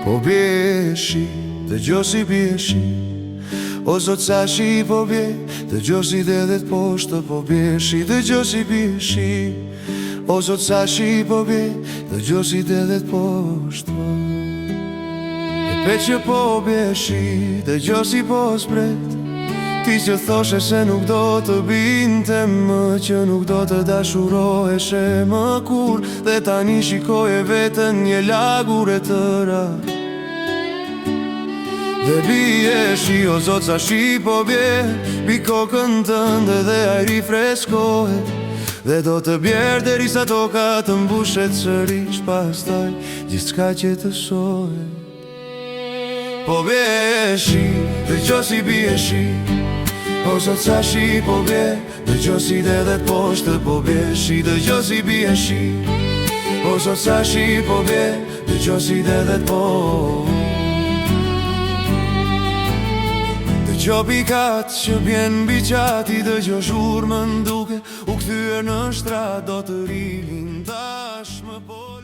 Po bie shi, dhe gjosi bie shi. O zot sa shi po bie, dhe gjosi dhe poshtë. Po bie shi, dhe gjosi bie shi. O zot sa shi po bie, dhe gjosi dhe poshtë. E pe që po bie shi, dhe gjosi po spret. Ti që thoshe se nuk do të binte më, që nuk do të dashuroheshe më kur, dhe tani shikoje vetën një lagur e tëra. Dhe bie shi, o zot sa shi po bie, bi kokën tënde dhe ajri freskohet. Dhe do të bjerë derisa toka të mbushet sërish, pastaj gjithçka që të shohet. Po bie shi, dhe gjosi bie shi. O zot sa shi po bie, dhe gjosi dhe poshtë. Po bie shi, dhe gjosi bie shi. O zot sa shi po bie, dhe gjosi dhe poshtë. Dhe gjo pikat që bjen mbi qati, dhe gjo shurë më nduke u kthyer në shtrat. Do të rilin tash më pol.